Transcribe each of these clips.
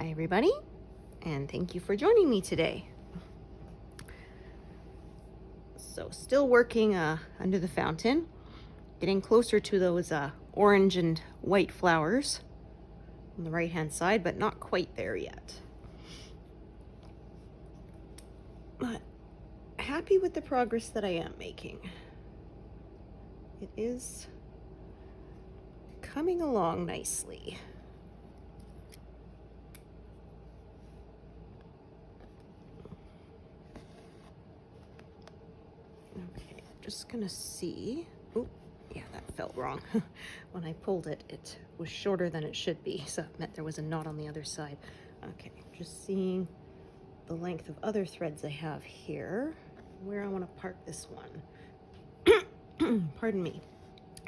Hi everybody, and thank you for joining me today. So still working under the fountain, getting closer to those orange and white flowers on the right hand side, but not quite there yet. But happy with the progress that I am making. It is coming along nicely. Okay, just gonna see. Oh, yeah, that felt wrong. When I pulled it, it was shorter than it should be, so it meant there was a knot on the other side. Okay, just seeing the length of other threads I have here, where I want to park this one. Pardon me.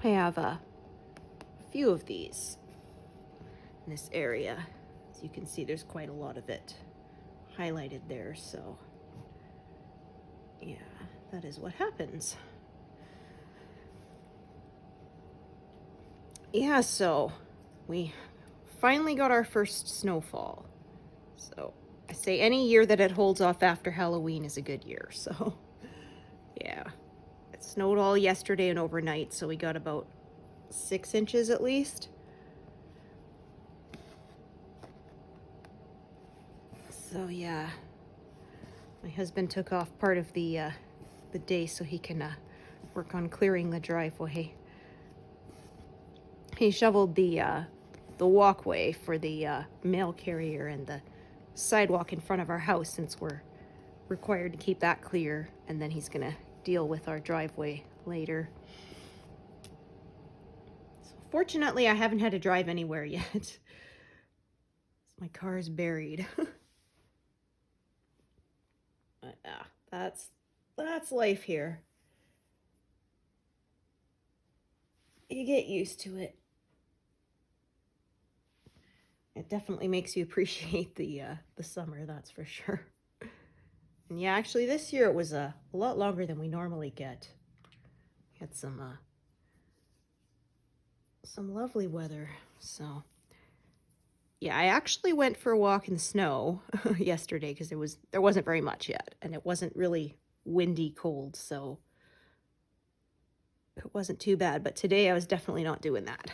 I have a few of these in this area. As you can see, there's quite a lot of it highlighted there, so yeah, that is what happens. Yeah, so we finally got our first snowfall. So I say any year that it holds off after Halloween is a good year, so yeah. It snowed all yesterday and overnight, so we got about 6 inches at least. So yeah, my husband took off part of the day so he can work on clearing the driveway. He shoveled the walkway for the mail carrier and the sidewalk in front of our house, since we're required to keep that clear, and then he's gonna deal with our driveway later. So fortunately, I haven't had to drive anywhere yet. My car is buried. But that's life here. You get used to it. It definitely makes you appreciate the summer, that's for sure. And yeah, actually this year it was a lot longer than we normally get. We had some lovely weather. So yeah, I actually went for a walk in the snow yesterday because there wasn't very much yet, and it wasn't really windy cold, so it wasn't too bad. But today I was definitely not doing that.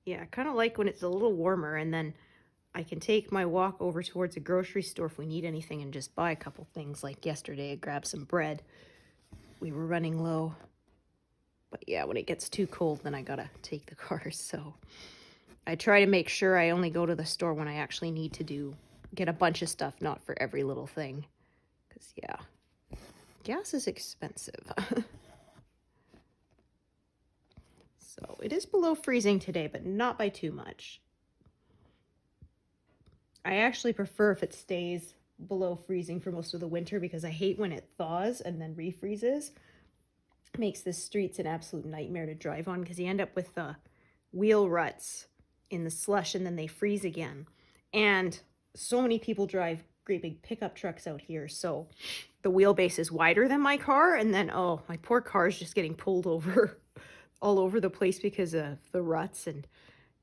Yeah, I kind of like when it's a little warmer, and then I can take my walk over towards a grocery store if we need anything and just buy a couple things. Like yesterday, I grabbed some bread. We were running low. But yeah, when it gets too cold, then I gotta take the car. So I try to make sure I only go to the store when I actually need to get a bunch of stuff, not for every little thing. Because yeah, gas is expensive. So it is below freezing today, but not by too much. I actually prefer if it stays below freezing for most of the winter, because I hate when it thaws and then refreezes. It makes the streets an absolute nightmare to drive on, because you end up with wheel ruts in the slush, and then they freeze again. And so many people drive great big pickup trucks out here, so the wheelbase is wider than my car, and then oh, my poor car is just getting pulled over all over the place because of the ruts. And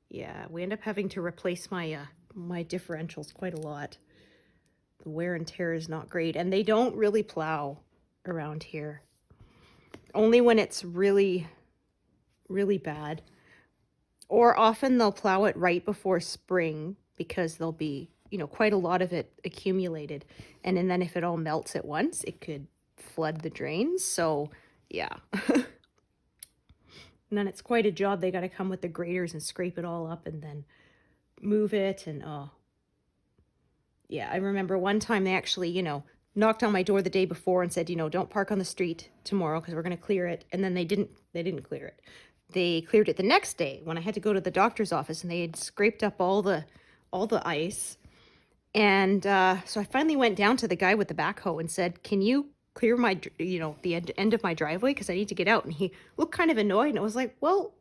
yeah, we end up having to replace my my differentials quite a lot. The wear and tear is not great, and they don't really plow around here. Only when it's really, really bad. Or often they'll plow it right before spring, because there'll be, quite a lot of it accumulated. And then if it all melts at once, it could flood the drains. So yeah. And then it's quite a job. They got to come with the graders and scrape it all up and then move it. And oh, yeah, I remember one time they actually, knocked on my door the day before and said, don't park on the street tomorrow because we're going to clear it. And then they didn't clear it. They cleared it the next day when I had to go to the doctor's office, and they had scraped up all the ice. And so I finally went down to the guy with the backhoe and said, can you clear my, the end of my driveway, because I need to get out? And he looked kind of annoyed, and I was like, well,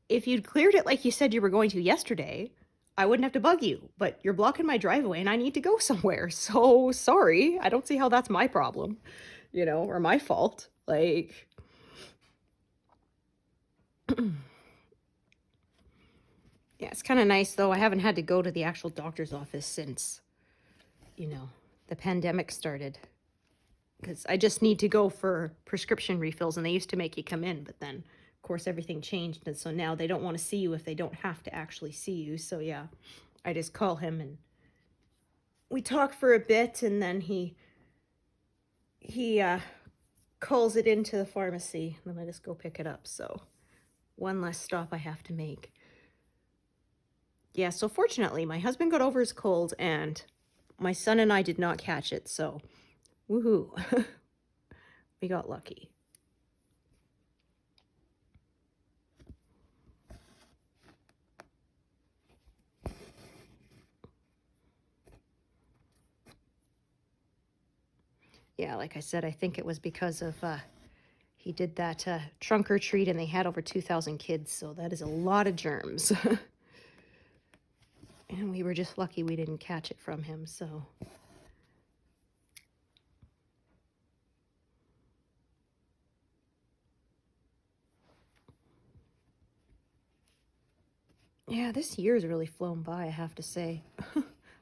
if you'd cleared it like you said you were going to yesterday, I wouldn't have to bug you, but you're blocking my driveway and I need to go somewhere. So sorry. I don't see how that's my problem, or my fault. Like, Yeah, it's kind of nice though. I haven't had to go to the actual doctor's office since, you know, the pandemic started. Because I just need to go for prescription refills, and they used to make you come in, but then, of course, everything changed, and so now they don't want to see you if they don't have to actually see you. So yeah, I just call him and we talk for a bit, and then he calls it into the pharmacy, and then I just go pick it up. So one less stop I have to make. Yeah, so fortunately, my husband got over his cold, and my son and I did not catch it, so woohoo. We got lucky. Yeah, like I said, I think it was because of he did that trunk or treat, and they had over 2,000 kids, so that is a lot of germs. And we were just lucky we didn't catch it from him, so. Yeah, this year's really flown by, I have to say.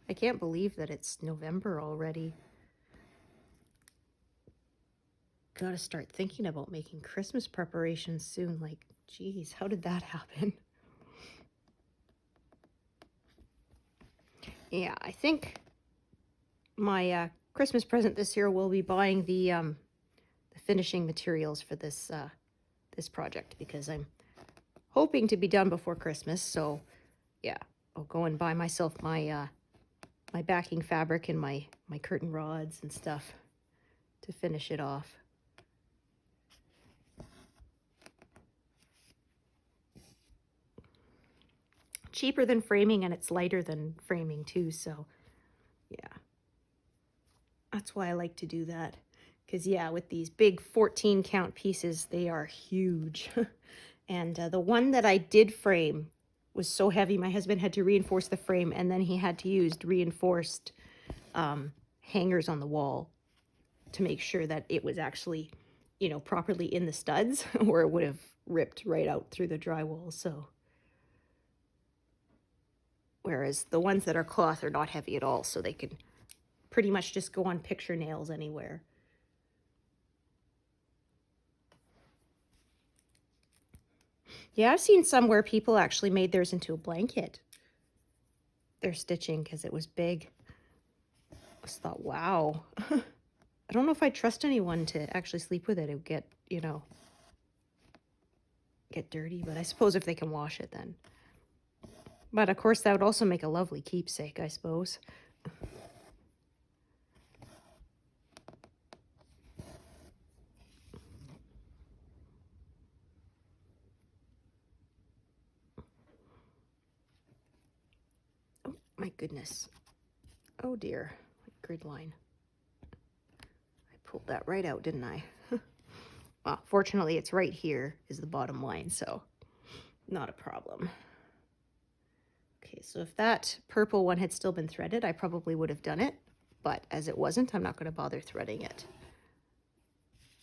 I can't believe that it's November already. Gotta start thinking about making Christmas preparations soon. Like, geez, how did that happen? Yeah, I think my Christmas present this year will be buying the finishing materials for this this project, because I'm hoping to be done before Christmas. So yeah, I'll go and buy myself my my backing fabric and my curtain rods and stuff to finish it off. Cheaper than framing, and it's lighter than framing too, so yeah. That's why I like to do that. Because yeah, with these big 14 count pieces, they are huge. And the one that I did frame was so heavy, my husband had to reinforce the frame, and then he had to use reinforced hangers on the wall to make sure that it was actually, you know, properly in the studs, or it would have ripped right out through the drywall. So whereas the ones that are cloth are not heavy at all, so they can pretty much just go on picture nails anywhere. Yeah, I've seen some where people actually made theirs into a blanket. Their stitching, because it was big. I just thought, wow. I don't know if I trust anyone to actually sleep with it. It would get, you know, get dirty, but I suppose if they can wash it then. But of course, that would also make a lovely keepsake, I suppose. Oh, my goodness. Oh dear, grid line. I pulled that right out, didn't I? Well, fortunately, it's right here is the bottom line, so not a problem. Okay, so if that purple one had still been threaded, I probably would have done it, but as it wasn't, I'm not going to bother threading it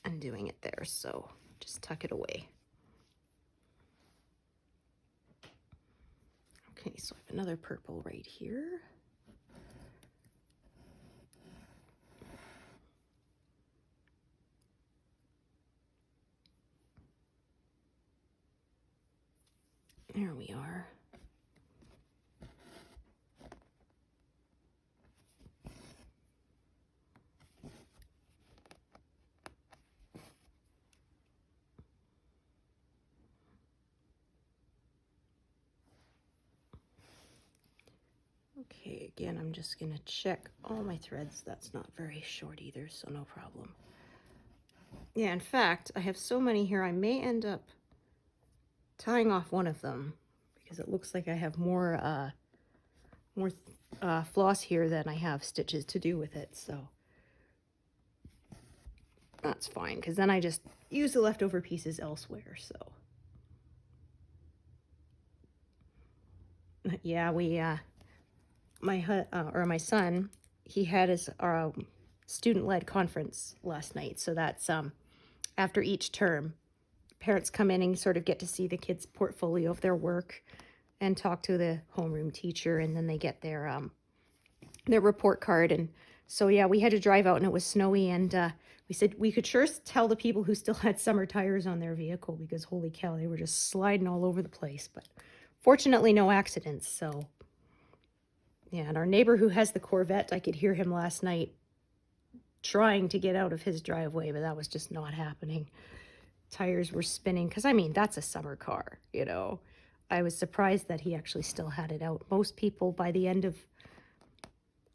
and doing it there, so just tuck it away. Okay, so I have another purple right here. There we are. Okay, again, I'm just gonna check all my threads. That's not very short either, so no problem. Yeah, in fact, I have so many here, I may end up tying off one of them, because it looks like I have more floss here than I have stitches to do with it, so that's fine, because then I just use the leftover pieces elsewhere. So yeah, we my son, he had his student-led conference last night, so that's after each term parents come in and sort of get to see the kids' portfolio of their work and talk to the homeroom teacher, and then they get their report card. And so yeah, we had to drive out and it was snowy, and we said we could sure tell the people who still had summer tires on their vehicle, because holy cow, they were just sliding all over the place. But fortunately no accidents. So yeah, and our neighbor who has the Corvette, I could hear him last night trying to get out of his driveway, but that was just not happening. Tires were spinning, because I mean, that's a summer car, you know. I was surprised that he actually still had it out. Most people by the end of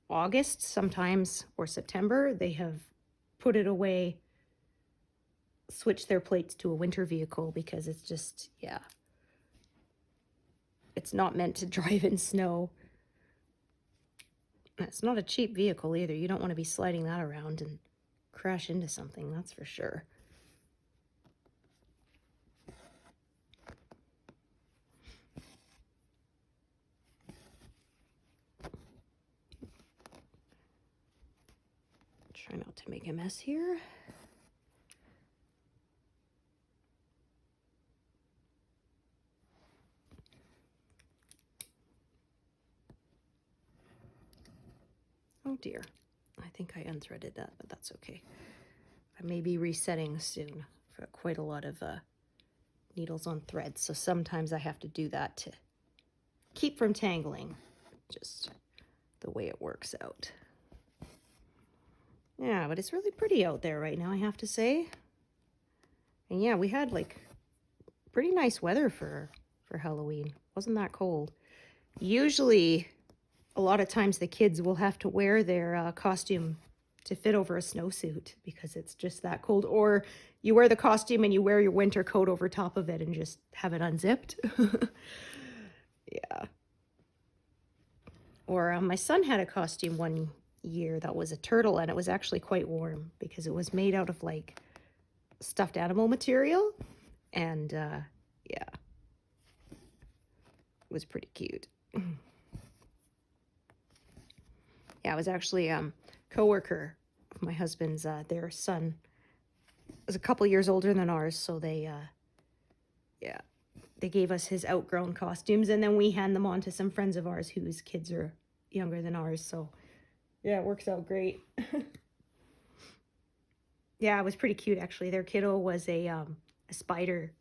August sometimes, or September, they have put it away, switched their plates to a winter vehicle, because it's just, yeah, it's not meant to drive in snow. It's not a cheap vehicle either. You don't want to be sliding that around and crash into something, that's for sure. Try not to make a mess here. Oh dear, I think I unthreaded that, but that's okay. I may be resetting soon. I've got quite a lot of needles on thread, so sometimes I have to do that to keep from tangling, just the way it works out. Yeah, but it's really pretty out there right now, I have to say. And yeah, we had like pretty nice weather for Halloween. Wasn't that cold. Usually, a lot of times the kids will have to wear their costume to fit over a snowsuit, because it's just that cold. Or you wear the costume and you wear your winter coat over top of it and just have it unzipped. Yeah. Or my son had a costume one year that was a turtle, and it was actually quite warm because it was made out of like stuffed animal material. And yeah, it was pretty cute. Yeah, it was actually coworker of my husband's. Their son was a couple years older than ours, so they gave us his outgrown costumes, and then we hand them on to some friends of ours whose kids are younger than ours. So yeah, it works out great. Yeah, it was pretty cute actually. Their kiddo was a spider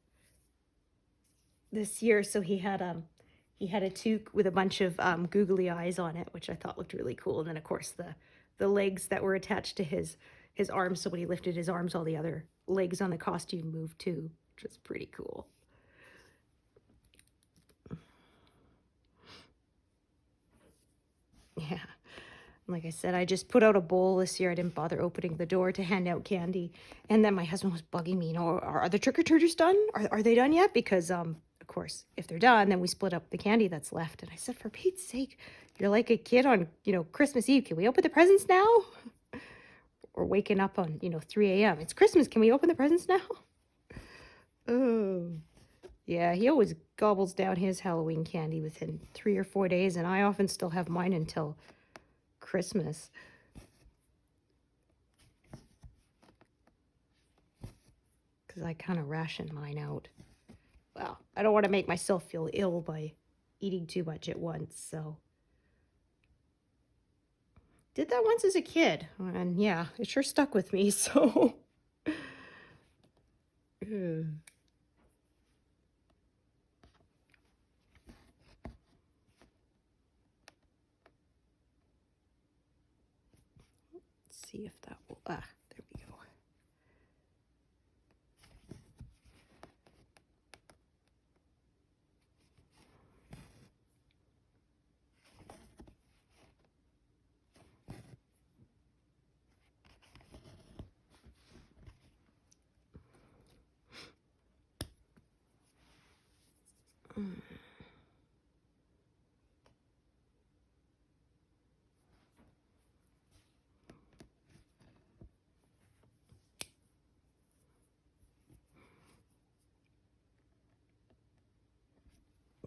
this year, so he had a toque with a bunch of googly eyes on it, which I thought looked really cool. And then of course the legs that were attached to his arms, so when he lifted his arms, all the other legs on the costume moved too, which was pretty cool. Yeah. Like I said, I just put out a bowl this year. I didn't bother opening the door to hand out candy. And then my husband was bugging me, you know, are the trick-or-treaters done? Are they done yet? Because, of course, if they're done, then we split up the candy that's left. And I said, for Pete's sake, you're like a kid on, you know, Christmas Eve. Can we open the presents now? Or waking up on, you know, 3 a.m. It's Christmas. Can we open the presents now? Oh. Yeah, he always gobbles down his Halloween candy within 3 or 4 days, and I often still have mine until Christmas. Because I kind of ration mine out. Well, I don't want to make myself feel ill by eating too much at once, so. Did that once as a kid, and yeah, it sure stuck with me, so. See if that will, there we go.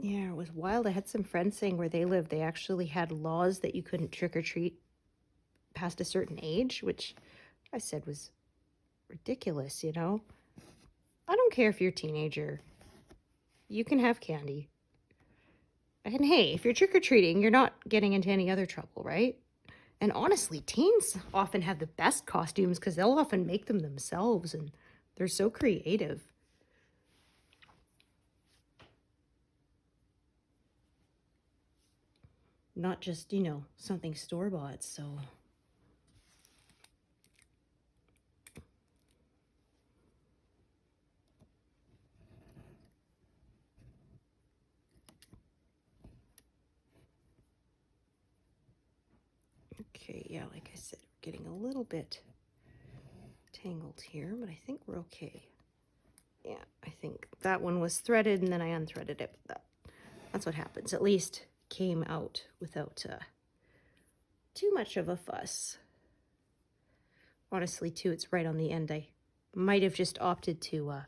Yeah, it was wild. I had some friends saying where they lived, they actually had laws that you couldn't trick or treat past a certain age, which I said was ridiculous, you know? I don't care if you're a teenager. You can have candy. And hey, if you're trick-or-treating, you're not getting into any other trouble, right? And honestly, teens often have the best costumes because they'll often make them themselves, and they're so creative. Not just, you know, something store-bought, so... Okay, yeah, like I said, we're getting a little bit tangled here, but I think we're okay. Yeah, I think that one was threaded and then I unthreaded it, but that's what happens. At least came out without too much of a fuss. Honestly, too, it's right on the end. I might have just opted to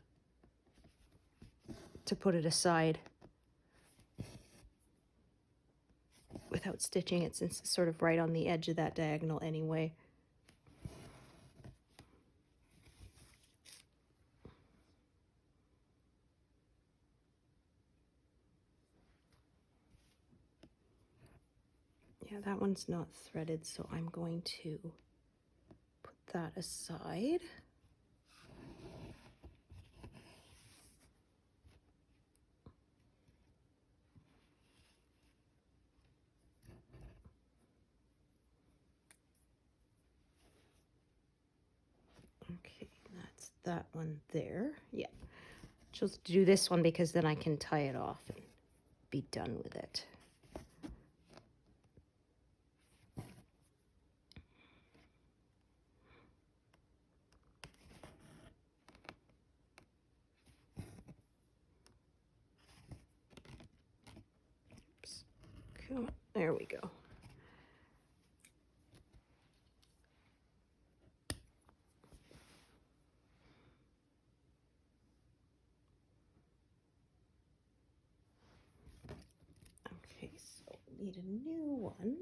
put it aside without stitching it, since it's sort of right on the edge of that diagonal anyway. Yeah, that one's not threaded, so I'm going to put that aside. Okay, that's that one there. Yeah, just do this one because then I can tie it off and be done with it. Oops. Come on. There we go. Okay, so we need a new one.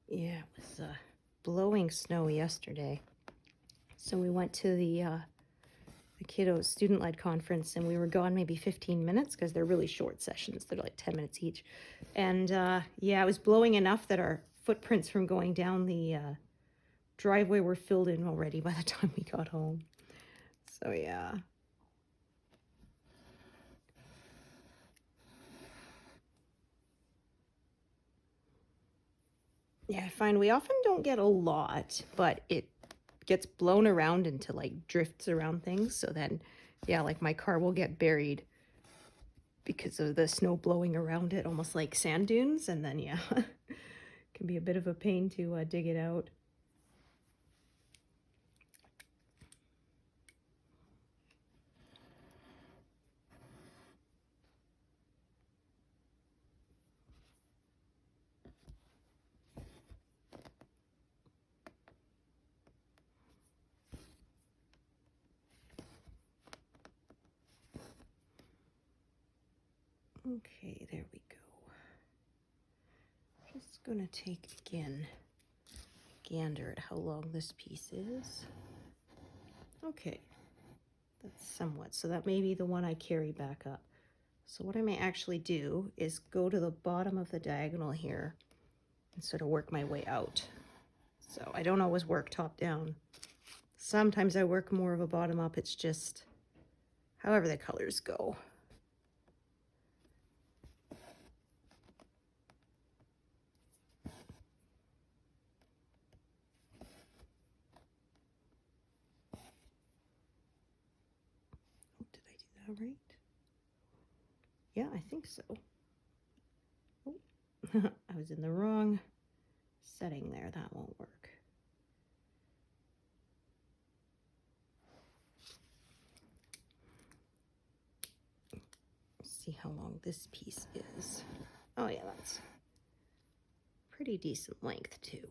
Yeah, it was blowing snow yesterday. So we went to the kiddos student-led conference, and we were gone maybe 15 minutes because they're really short sessions. They're like 10 minutes each. And yeah, it was blowing enough that our footprints from going down the driveway were filled in already by the time we got home. So yeah. Yeah, I find we often don't get a lot, but it gets blown around into like drifts around things. So then, yeah, like my car will get buried because of the snow blowing around it, almost like sand dunes. And then, yeah, it can be a bit of a pain to dig it out. Okay, there we go. Just gonna take again, gander at how long this piece is. Okay, that's somewhat, so that may be the one I carry back up. So what I may actually do is go to the bottom of the diagonal here and sort of work my way out. So I don't always work top down. Sometimes I work more of a bottom up. It's just however the colors go. Oh, did I do that right? Yeah, I think so. Oh, I was in the wrong setting there. That won't work. See how long this piece is. Oh yeah, that's pretty decent length too.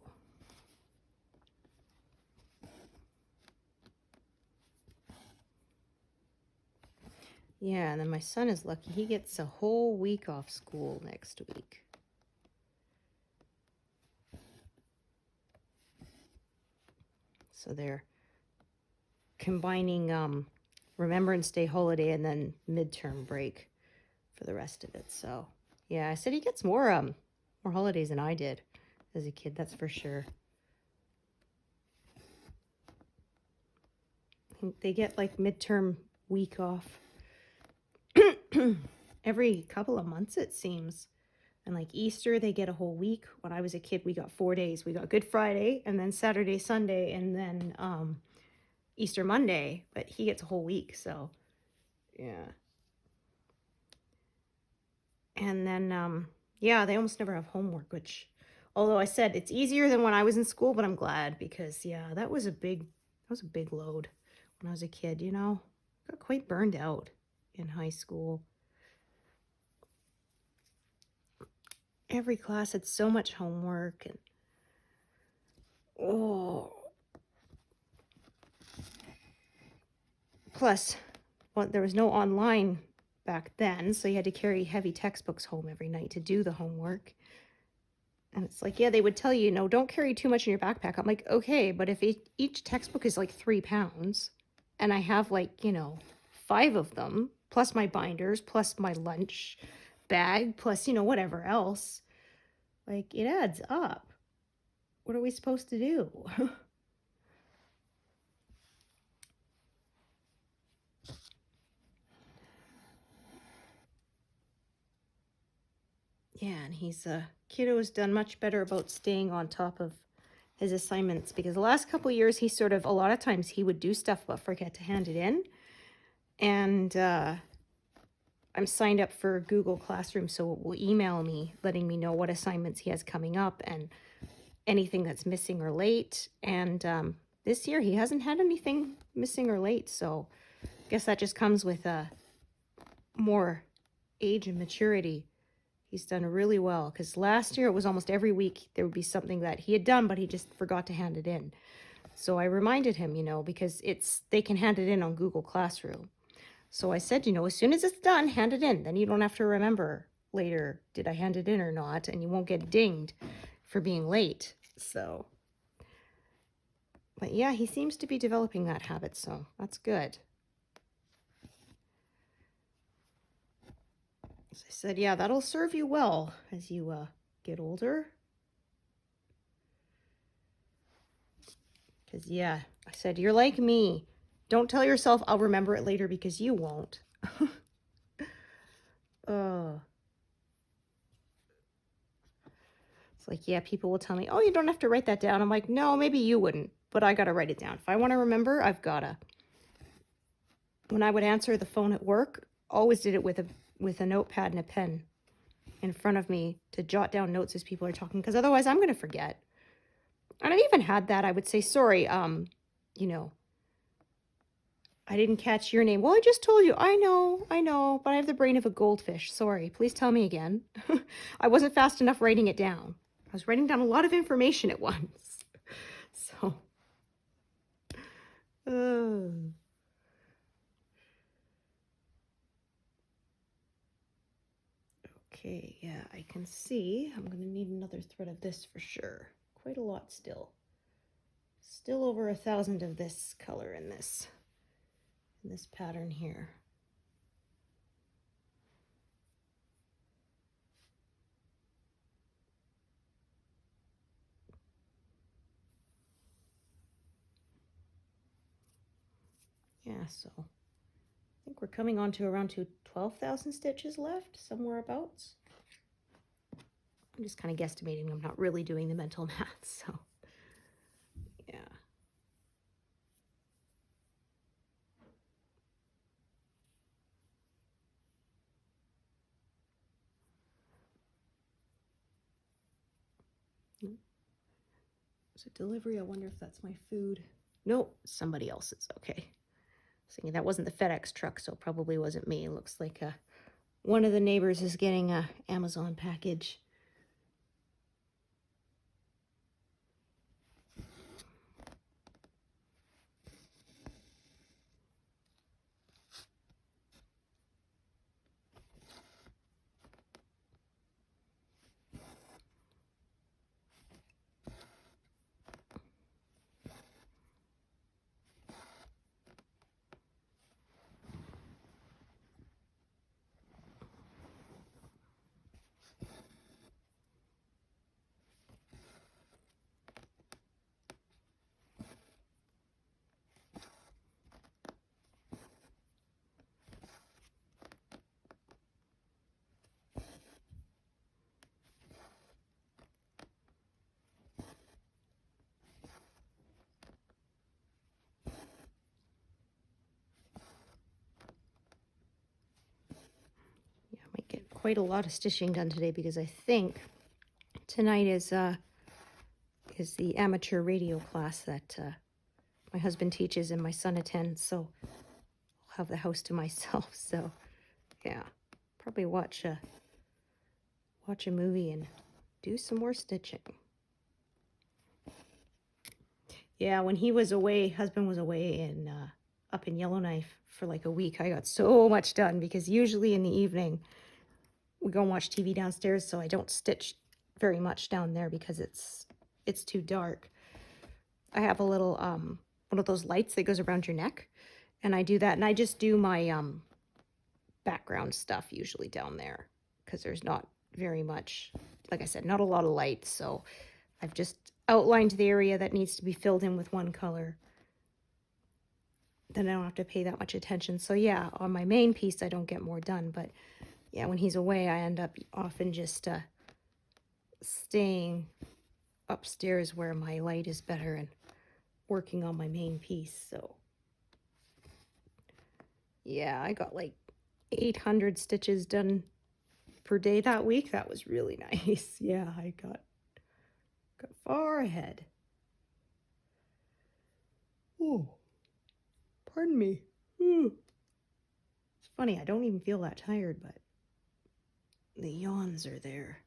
Yeah, and then my son is lucky. He gets a whole week off school next week. So they're combining Remembrance Day holiday and then midterm break for the rest of it. So yeah, I said he gets more holidays than I did as a kid, that's for sure. I think they get like midterm week off every couple of months, it seems. And like Easter, they get a whole week. When I was a kid, we got 4 days. We got Good Friday and then Saturday, Sunday, and then Easter Monday. But he gets a whole week, so yeah. And then, yeah, they almost never have homework, which, although I said it's easier than when I was in school, but I'm glad because, yeah, that was a big load when I was a kid, you know. Got quite burned out in high school. Every class had so much homework and plus, well, there was no online back then, so you had to carry heavy textbooks home every night to do the homework. And it's like, yeah, they would tell you, no, don't carry too much in your backpack. I'm like, okay, but if each textbook is like 3 pounds and I have like, 5 of them, plus my binders, plus my lunch bag, plus, whatever else, like it adds up. What are we supposed to do? Yeah, and kiddo has done much better about staying on top of his assignments because the last couple of years a lot of times he would do stuff but forget to hand it in. And I'm signed up for Google Classroom, so it will email me letting me know what assignments he has coming up and anything that's missing or late. And this year he hasn't had anything missing or late, so I guess that just comes with more age and maturity. He's done really well because last year it was almost every week there would be something that he had done, but he just forgot to hand it in. So I reminded him, because they can hand it in on Google Classroom. So I said, as soon as it's done, hand it in. Then you don't have to remember later, did I hand it in or not? And you won't get dinged for being late. So, but yeah, he seems to be developing that habit, so that's good. As I said, yeah, that'll serve you well as you get older. Because, yeah, I said, you're like me. Don't tell yourself I'll remember it later because you won't. It's like, yeah, people will tell me, oh, you don't have to write that down. I'm like, no, maybe you wouldn't, but I got to write it down. If I want to remember, I've got to. When I would answer the phone at work, always did it with a notepad and a pen in front of me to jot down notes as people are talking, because otherwise I'm going to forget. And I even had that. I would say, sorry, I didn't catch your name. Well, I just told you. I know, but I have the brain of a goldfish. Sorry, please tell me again. I wasn't fast enough writing it down. I was writing down a lot of information at once. So, okay. Okay, yeah, I can see. I'm going to need another thread of this for sure. Quite a lot still. Still over 1,000 of this color in this pattern here. Yeah, so I think we're coming on to around 12,000 stitches left, somewhere abouts. I'm just kind of guesstimating. I'm not really doing the mental math, so yeah. Is it delivery? I wonder if that's my food. Nope, somebody else's. Okay. I was thinking that wasn't the FedEx truck, so it probably wasn't me. It looks like one of the neighbors is getting a Amazon package. Might get quite a lot of stitching done today because I think tonight is the amateur radio class that my husband teaches and my son attends, so I'll have the house to myself. So yeah, probably watch a movie and do some more stitching. Yeah, when he was away, husband was away in up in Yellowknife for like a week, I got so much done because usually in the evening we go and watch TV downstairs, so I don't stitch very much down there because it's too dark. I have a little one of those lights that goes around your neck, and I do that, and I just do my background stuff usually down there because there's not very much, like I said, not a lot of light, so I've just outlined the area that needs to be filled in with one color. Then I don't have to pay that much attention. So yeah, on my main piece I don't get more done, but yeah, when he's away I end up often just staying upstairs where my light is better and working on my main piece. So yeah, I got like 800 stitches done per day that week. That was really nice. Yeah, I got far ahead. Oh, pardon me. Ooh. It's funny, I don't even feel that tired, but the yawns are there.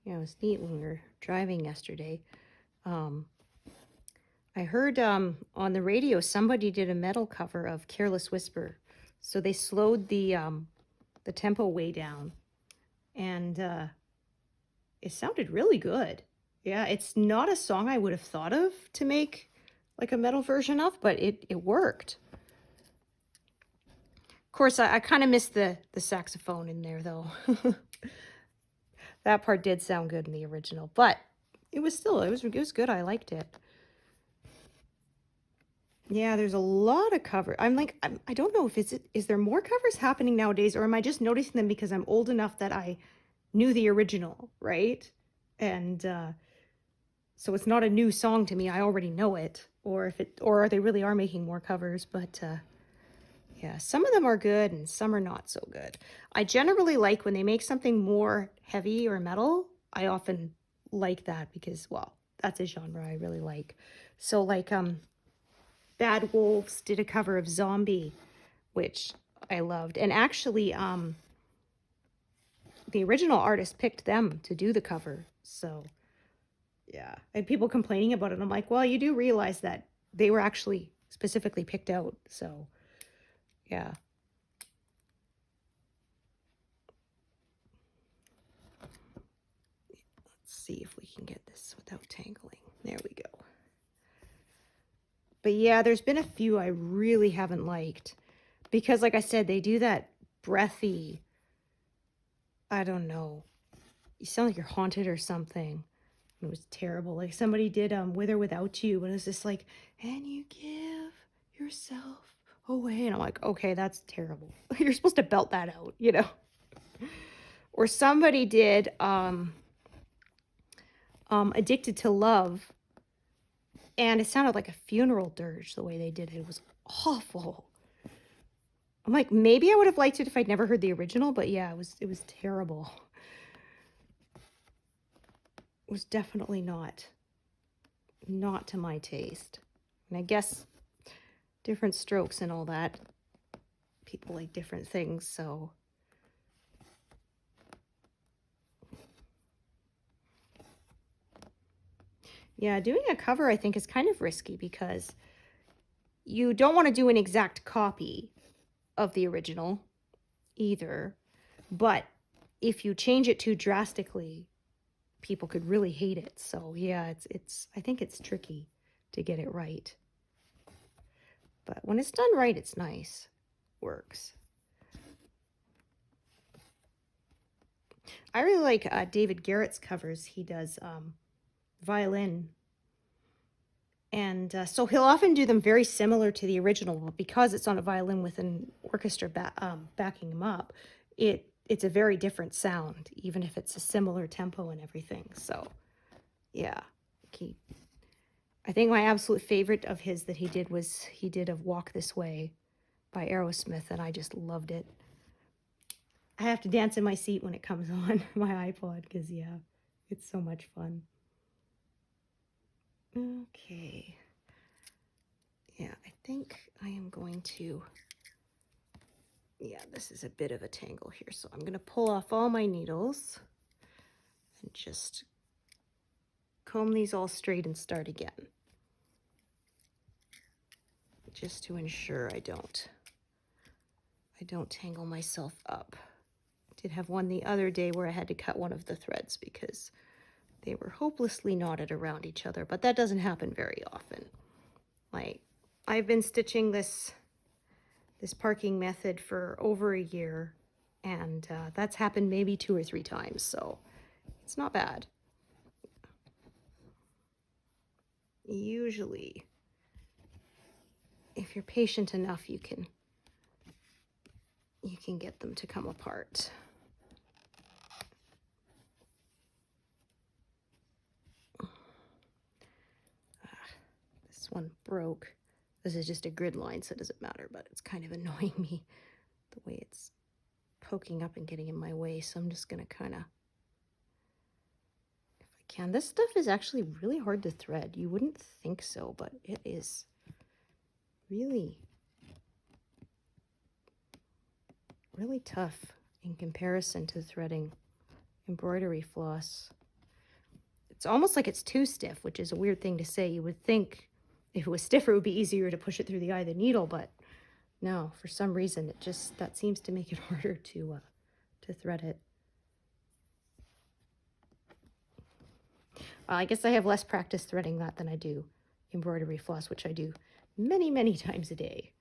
Yeah, it was neat when we were driving yesterday. I heard on the radio somebody did a metal cover of Careless Whisper. So they slowed the tempo way down, and it sounded really good. Yeah, it's not a song I would have thought of to make like a metal version of, but it worked. Of course, I kind of missed the saxophone in there, though. That part did sound good in the original, but it was good. I liked it. Yeah, there's a lot of cover. I don't know if is there more covers happening nowadays, or am I just noticing them because I'm old enough that I knew the original, right? And so it's not a new song to me. I already know it, or they really are making more covers. But yeah, some of them are good and some are not so good. I generally like when they make something more heavy or metal. I often like that because, well, that's a genre I really like. So like Bad Wolves did a cover of Zombie, which I loved. And actually, the original artist picked them to do the cover. So, yeah. And people complaining about it. I'm like, well, you do realize that they were actually specifically picked out. So, yeah. Let's see if we can get this without tangling. There we go. But yeah, there's been a few I really haven't liked. Because, like I said, they do that breathy, I don't know. You sound like you're haunted or something. It was terrible. Like somebody did With or Without You, and it was just like, and you give yourself away. And I'm like, okay, that's terrible. You're supposed to belt that out, you know. Or somebody did Addicted to Love, and it sounded like a funeral dirge the way they did it. It was awful. I'm like, maybe I would have liked it if I'd never heard the original, but yeah, it was terrible. It was definitely not to my taste. And I guess different strokes and all that. People like different things, so. Yeah, doing a cover I think is kind of risky because you don't want to do an exact copy of the original either. But if you change it too drastically, people could really hate it. So yeah, I think it's tricky to get it right. But when it's done right, it's nice. Works. I really like David Garrett's covers. He does violin. And so he'll often do them very similar to the original, but because it's on a violin with an orchestra backing him up, it's a very different sound, even if it's a similar tempo and everything. So, yeah. I think my absolute favorite of his that he did of Walk This Way by Aerosmith, and I just loved it. I have to dance in my seat when it comes on my iPod because, yeah, it's so much fun. Okay. Yeah, I think I am going to, yeah, this is a bit of a tangle here. So I'm going to pull off all my needles and just comb these all straight and start again. Just to ensure I don't tangle myself up. I did have one the other day where I had to cut one of the threads because they were hopelessly knotted around each other, but that doesn't happen very often. Like, I've been stitching this parking method for over a year, and that's happened maybe 2 or 3 times, so it's not bad. Usually, if you're patient enough, you can get them to come apart. This one broke. This is just a grid line, so it doesn't matter, but it's kind of annoying me the way it's poking up and getting in my way, so I'm just gonna kind of, if I can. This stuff is actually really hard to thread. You wouldn't think so, but it is really, really tough in comparison to threading embroidery floss. It's almost like it's too stiff, which is a weird thing to say. You would think if it was stiffer, it would be easier to push it through the eye of the needle, but no, for some reason, that seems to make it harder to thread it. I guess I have less practice threading that than I do embroidery floss, which I do many, many times a day.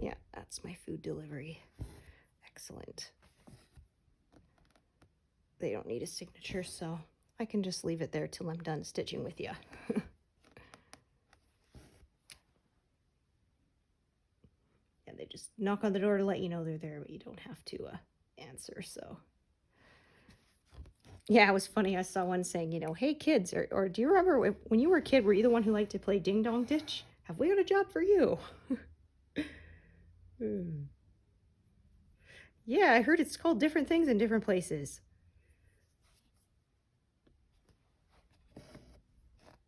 Yeah, that's my food delivery. Excellent. They don't need a signature, so I can just leave it there till I'm done stitching with you. Yeah, they just knock on the door to let you know they're there, but you don't have to answer, so. Yeah, it was funny. I saw one saying, you know, hey kids, or do you remember when you were a kid, were you the one who liked to play ding dong ditch? Have we got a job for you? Yeah, I heard it's called different things in different places.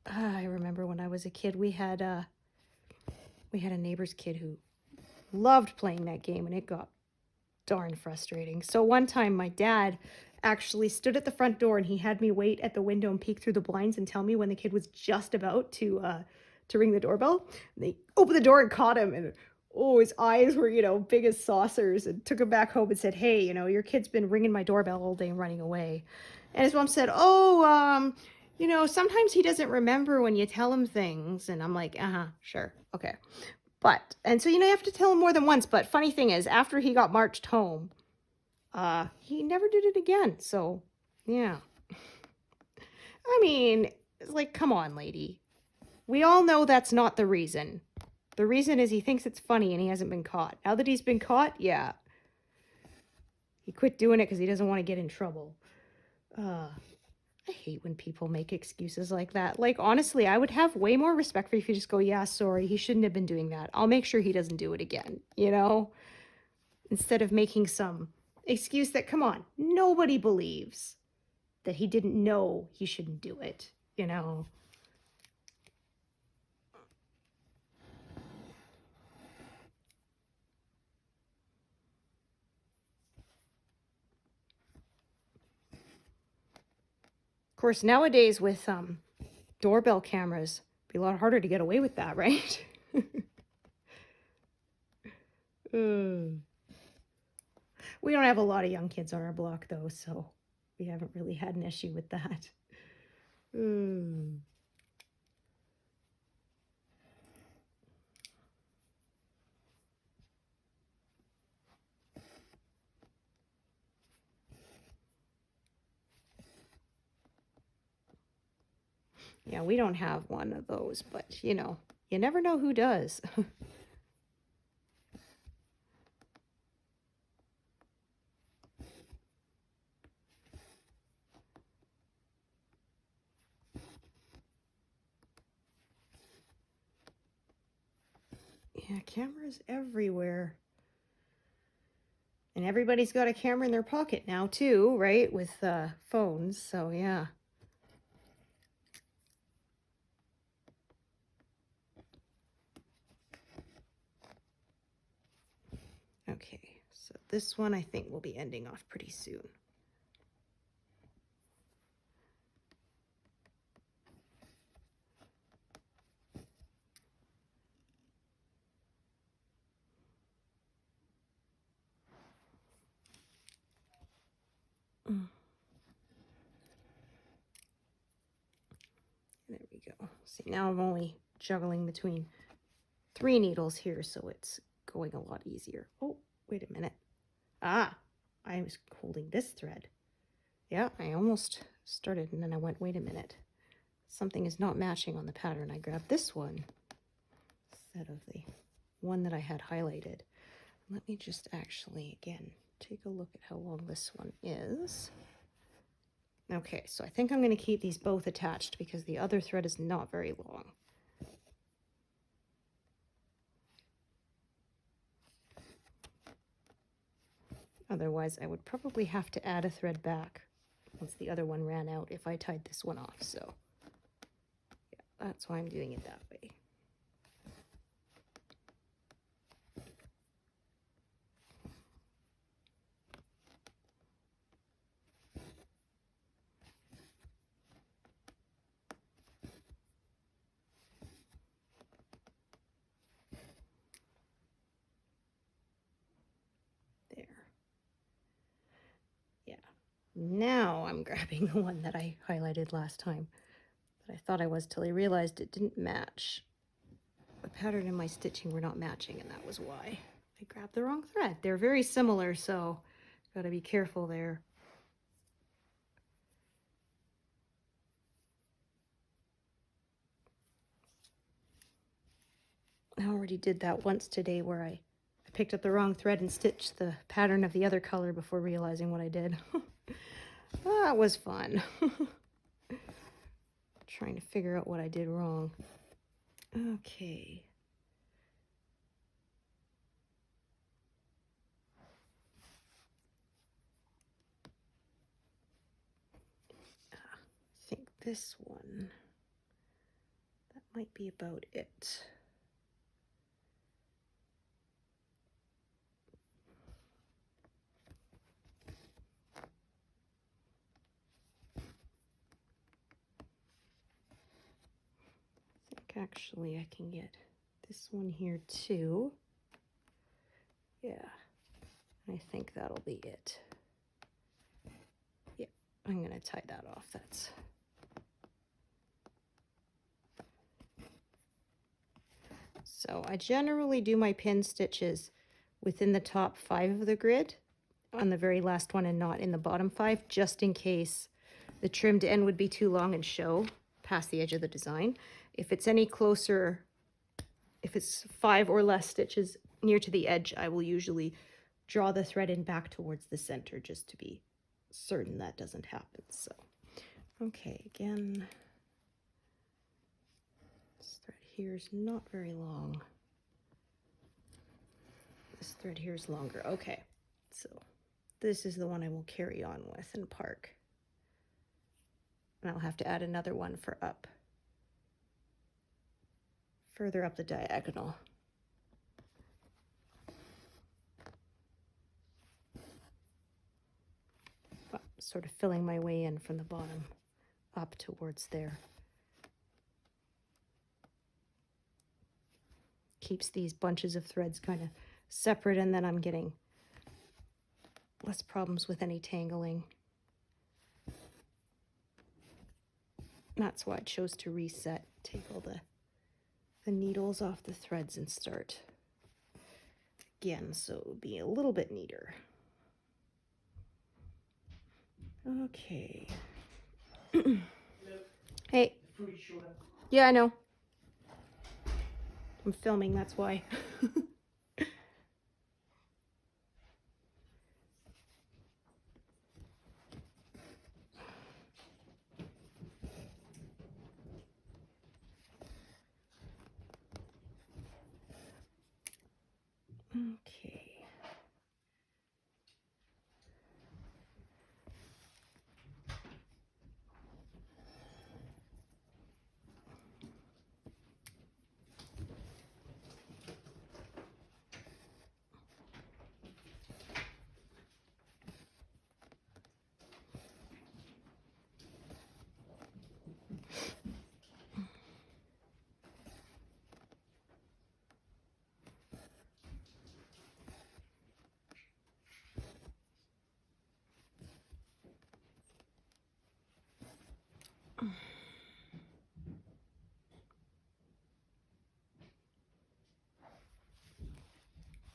I remember when I was a kid, we had a neighbor's kid who loved playing that game, and it got darn frustrating. So one time my dad actually stood at the front door and he had me wait at the window and peek through the blinds and tell me when the kid was just about to ring the doorbell. And they opened the door and caught him, and oh, his eyes were, you know, big as saucers, and took him back home and said, hey, you know, your kid's been ringing my doorbell all day and running away. And his mom said, oh, you know, sometimes he doesn't remember when you tell him things. And I'm like, sure, okay. But, and so, you know, you have to tell him more than once. But funny thing is, after he got marched home, he never did it again. So, yeah. I mean, it's like, come on, lady. We all know that's not the reason. The reason is he thinks it's funny and he hasn't been caught. Now that he's been caught, yeah. He quit doing it because he doesn't want to get in trouble. I hate when people make excuses like that. Like, honestly, I would have way more respect for you if you just go, yeah, sorry, he shouldn't have been doing that. I'll make sure he doesn't do it again, you know? Instead of making some excuse that, come on, nobody believes that he didn't know he shouldn't do it, you know? Of course, nowadays with doorbell cameras, it'd be a lot harder to get away with that, right? We don't have a lot of young kids on our block, though, so we haven't really had an issue with that. Yeah, we don't have one of those, but, you know, you never know who does. Yeah, cameras everywhere. And everybody's got a camera in their pocket now, too, right? With phones, so yeah. Okay, so this one I think will be ending off pretty soon. There we go. See, now I'm only juggling between 3 needles here, so it's going a lot easier. Oh, wait a minute. I was holding this thread. Yeah, I almost started and then I went, wait a minute. Something is not matching on the pattern. I grabbed this one instead of the one that I had highlighted. Let me just actually, again, take a look at how long this one is. Okay, so I think I'm going to keep these both attached because the other thread is not very long. Otherwise, I would probably have to add a thread back once the other one ran out if I tied this one off. So yeah, that's why I'm doing it that way. Now I'm grabbing the one that I highlighted last time. But I thought I was till I realized it didn't match. The pattern and my stitching were not matching, and that was why I grabbed the wrong thread. They're very similar, so gotta be careful there. I already did that once today where I picked up the wrong thread and stitched the pattern of the other color before realizing what I did. That was fun. Trying to figure out what I did wrong. Okay. I think this one, that might be about it. Actually, I can get this one here too. Yeah, I think that'll be it. Yeah, I'm gonna tie that off. That's so I generally do my pin stitches within the top 5 of the grid on the very last one and not in the bottom 5, just in case the trimmed end would be too long and show past the edge of the design. If it's any closer, if it's 5 or less stitches near to the edge, I will usually draw the thread in back towards the center just to be certain that doesn't happen. So, okay, again, this thread here is not very long. This thread here is longer. Okay, so this is the one I will carry on with and park. And I'll have to add another one for up. Further up the diagonal. Sort of filling my way in from the bottom up towards there. Keeps these bunches of threads kind of separate, and then I'm getting less problems with any tangling. That's why I chose to reset, take all the needles off the threads and start again, so it would be a little bit neater. Okay. Hey. Yeah, I know. I'm filming, that's why. Okay.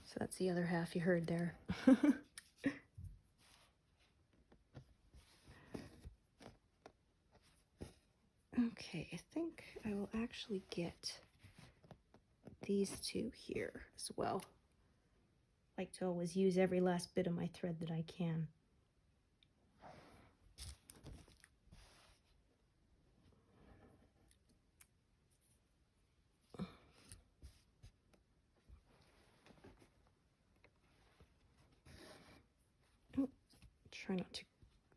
So that's the other half you heard there. Okay, I think I will actually get these two here as well. I like to always use every last bit of my thread that I can. Oh, try not to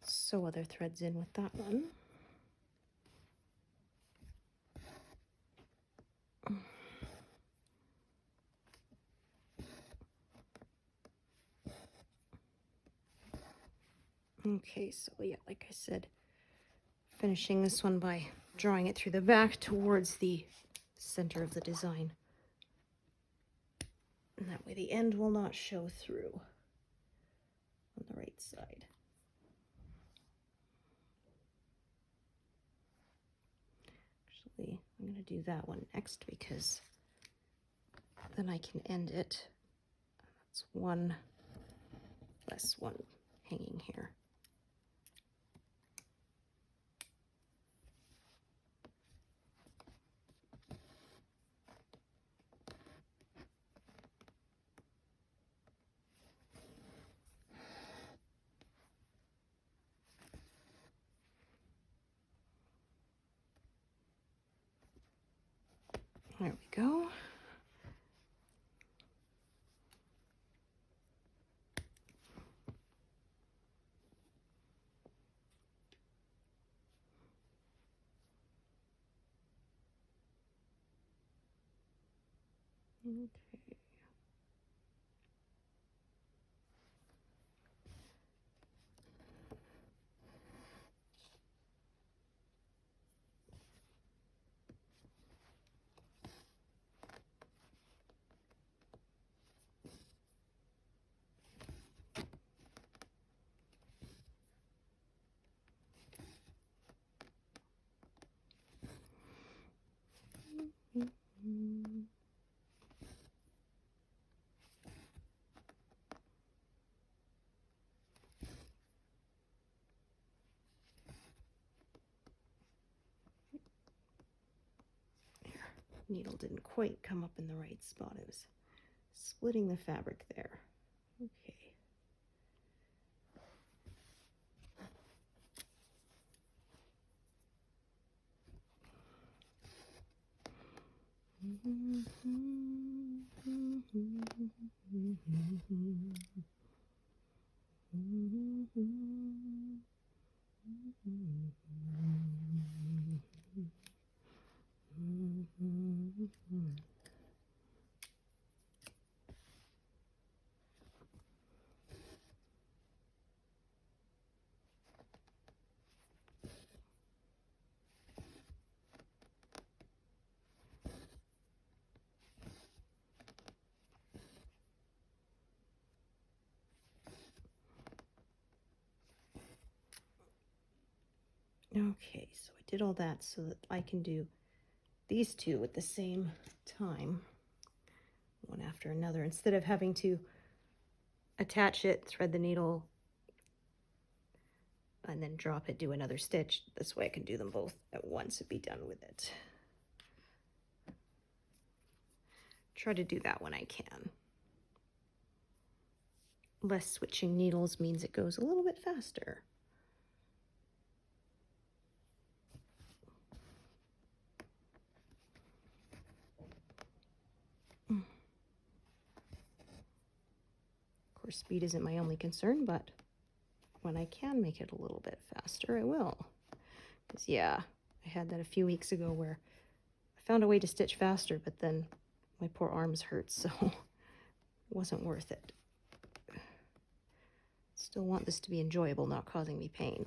sew other threads in with that one. Okay, so yeah, like I said, finishing this one by drawing it through the back towards the center of the design. And that way the end will not show through on the right side. I'm going to do that one next because then I can end it. That's one less one hanging here. There we go. Okay. Needle didn't quite come up in the right spot. It was splitting the fabric there. Okay. Okay, so I did all that so that I can do these two at the same time, one after another, instead of having to attach it, thread the needle, and then drop it, do another stitch. This way I can do them both at once and be done with it. Try to do that when I can. Less switching needles means it goes a little bit faster. Of course, speed isn't my only concern, but when I can make it a little bit faster, I will. Because, yeah, I had that a few weeks ago where I found a way to stitch faster, but then my poor arms hurt, so it wasn't worth it. Still want this to be enjoyable, not causing me pain.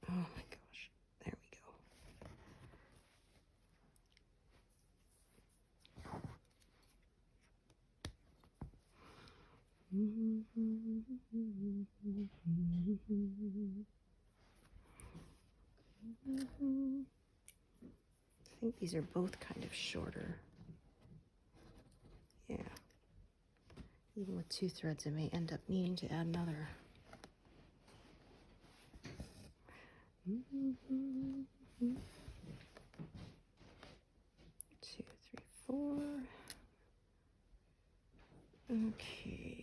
Oh my gosh, there we go. I think these are both kind of shorter. Yeah. Even with 2 threads, I may end up needing to add another. 2, 3, 4. Okay.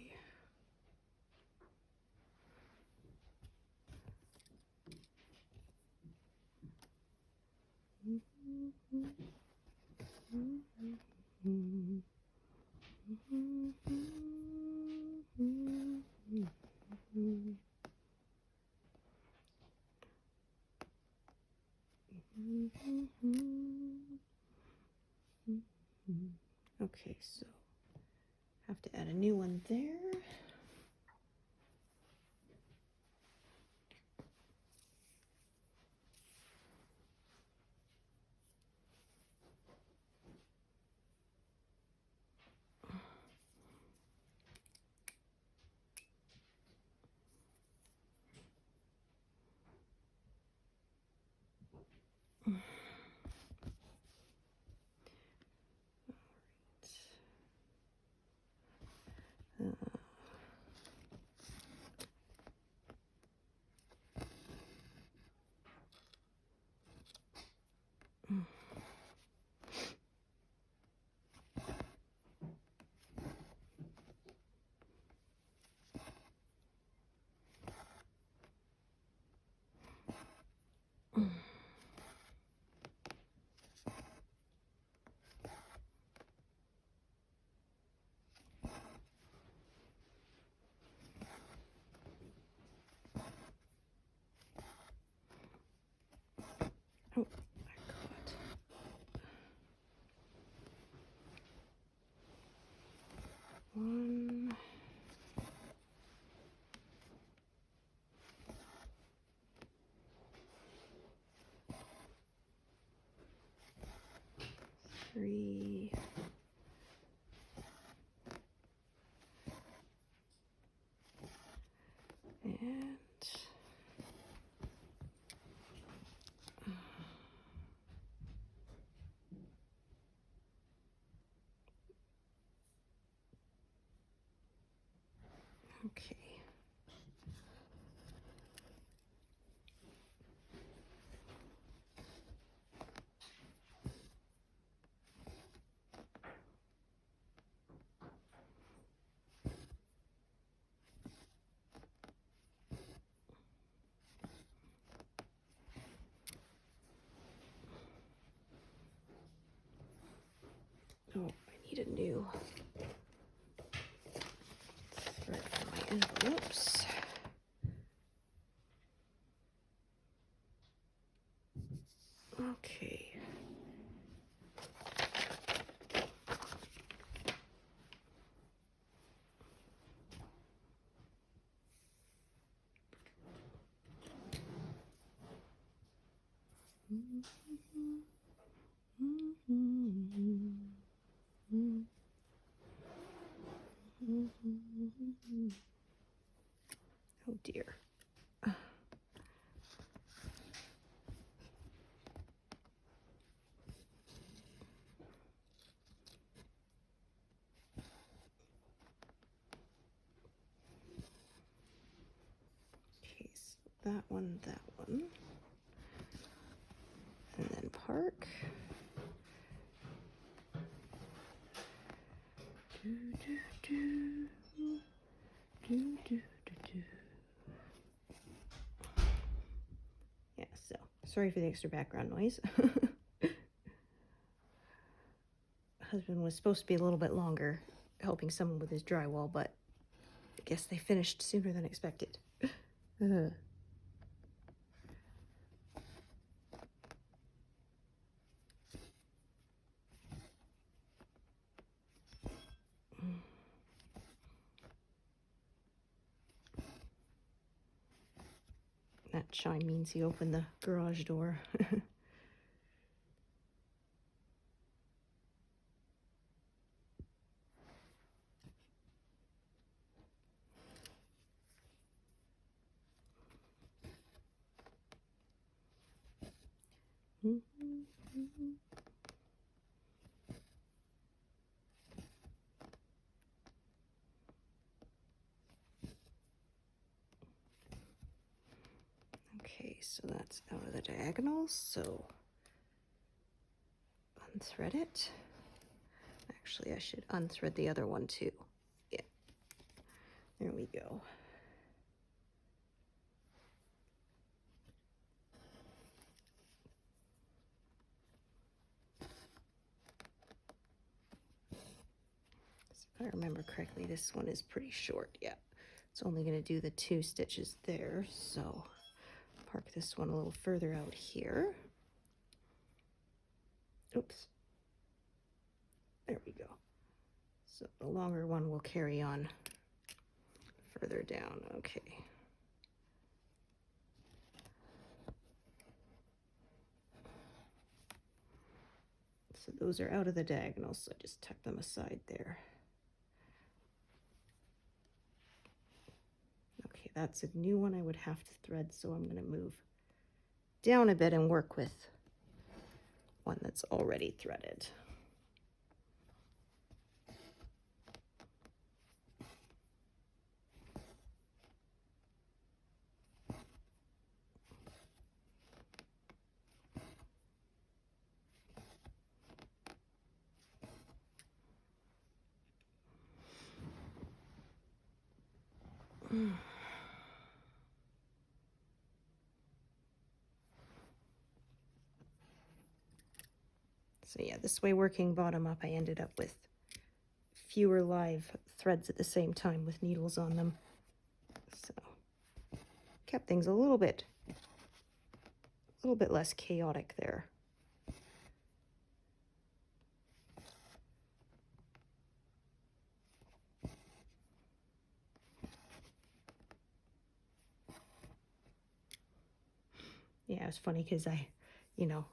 Okay, so have to add a new one there. 1, 3, and okay. Oh, I need a new thread for my envelopes. Okay. Oh dear. Okay, so that one, and then park. Yeah, so sorry for the extra background noise. Husband was supposed to be a little bit longer helping someone with his drywall, but I guess they finished sooner than expected. That chime means he opened the garage door. Okay, so that's out of the diagonal, so unthread it. Actually, I should unthread the other one too. Yeah, there we go. If I remember correctly, this one is pretty short. Yeah, it's only going to do the 2 stitches there, so park this one a little further out here. Oops. There we go. So the longer one will carry on further down. Okay. So those are out of the diagonals, so I just tuck them aside there. Okay, that's a new one I would have to thread, so I'm going to move down a bit and work with one that's already threaded. So yeah, this way working bottom up, I ended up with fewer live threads at the same time with needles on them. So kept things a little bit less chaotic there. Yeah, it was funny because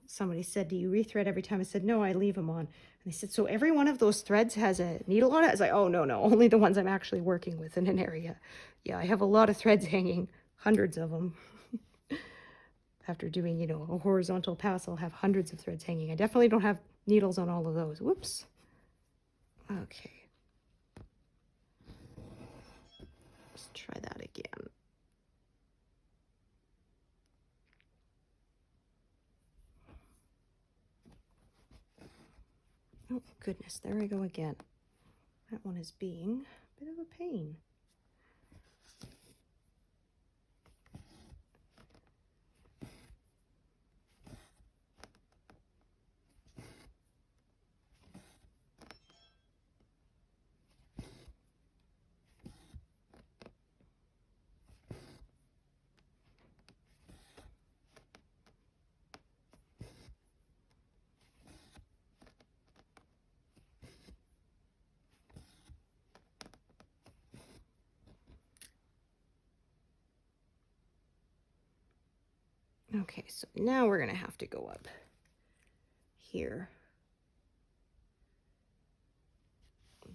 somebody said, do you rethread every time? I said, no, I leave them on. And they said, so every one of those threads has a needle on it? I was like, oh, no, only the ones I'm actually working with in an area. Yeah, I have a lot of threads hanging, hundreds of them. After doing, a horizontal pass, I'll have hundreds of threads hanging. I definitely don't have needles on all of those. Whoops. Okay. Let's try that again. Oh, goodness, there I go again. That one is being a bit of a pain. Okay, so now we're going to have to go up here.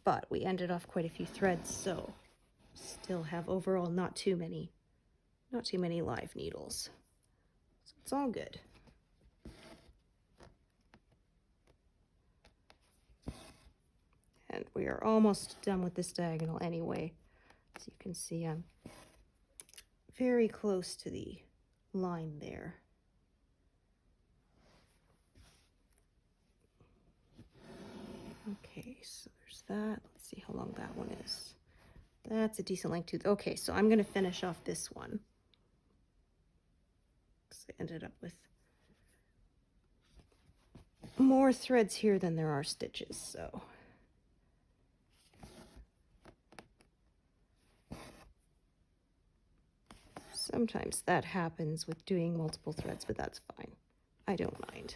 But we ended off quite a few threads, so still have overall not too many live needles. So it's all good. And we are almost done with this diagonal anyway. As you can see, I'm very close to the line there. Okay, so there's that. Let's see how long that one is. That's a decent length too. Okay, so I'm going to finish off this one. I ended up with more threads here than there are stitches, so. Sometimes that happens with doing multiple threads, but that's fine. I don't mind.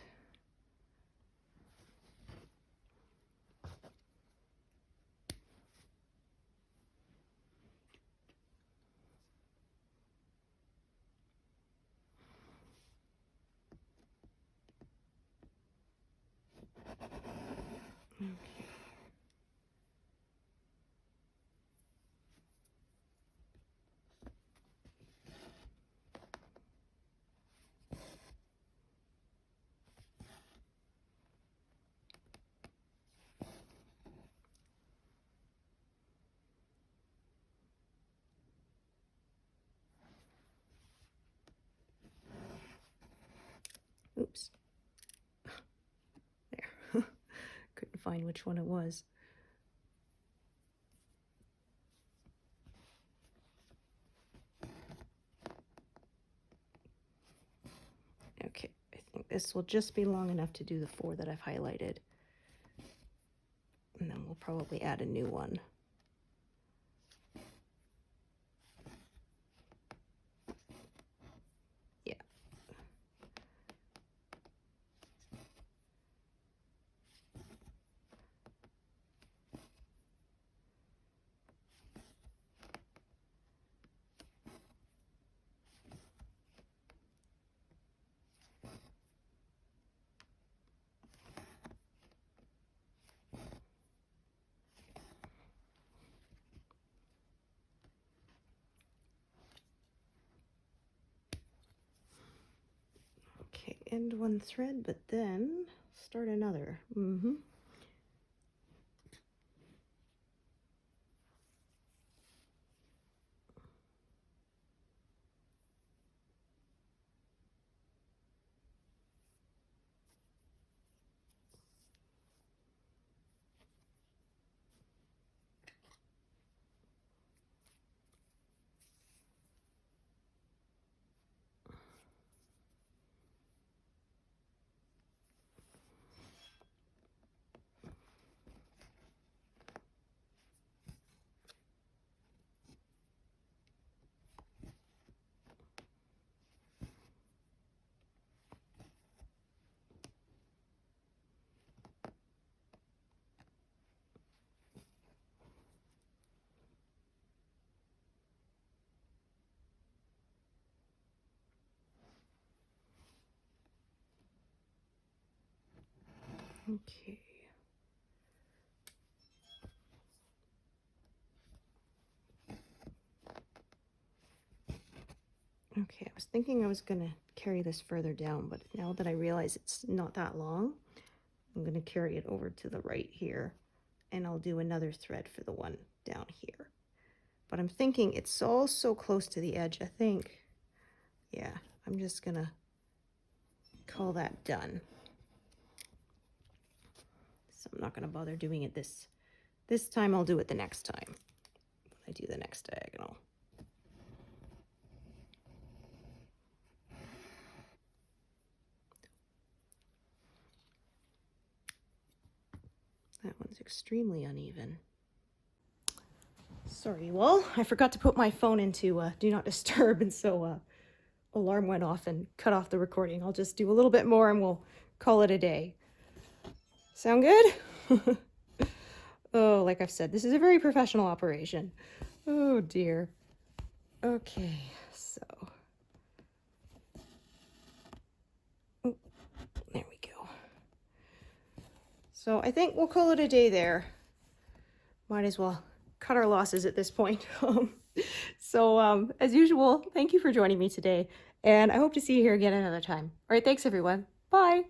Okay. Oops. There. Couldn't find which one it was. Okay, I think this will just be long enough to do the 4 that I've highlighted. And then we'll probably add a new one. Yeah. Okay, end one thread, but then start another. Okay. Okay, I was thinking I was going to carry this further down, but now that I realize it's not that long, I'm going to carry it over to the right here, and I'll do another thread for the one down here. But I'm thinking it's all so close to the edge, I think, yeah, I'm just going to call that done. So I'm not going to bother doing it this time. I'll do it the next time when I do the next diagonal. That one's extremely uneven. Sorry, you all. I forgot to put my phone into Do Not Disturb, and so alarm went off and cut off the recording. I'll just do a little bit more and we'll call it a day. Sound good? Oh, like I've said, this is a very professional operation. Oh dear. Okay, so. Oh, there we go. So I think we'll call it a day there. Might as well cut our losses at this point. So as usual, thank you for joining me today, and I hope to see you here again another time. All right, thanks everyone. Bye.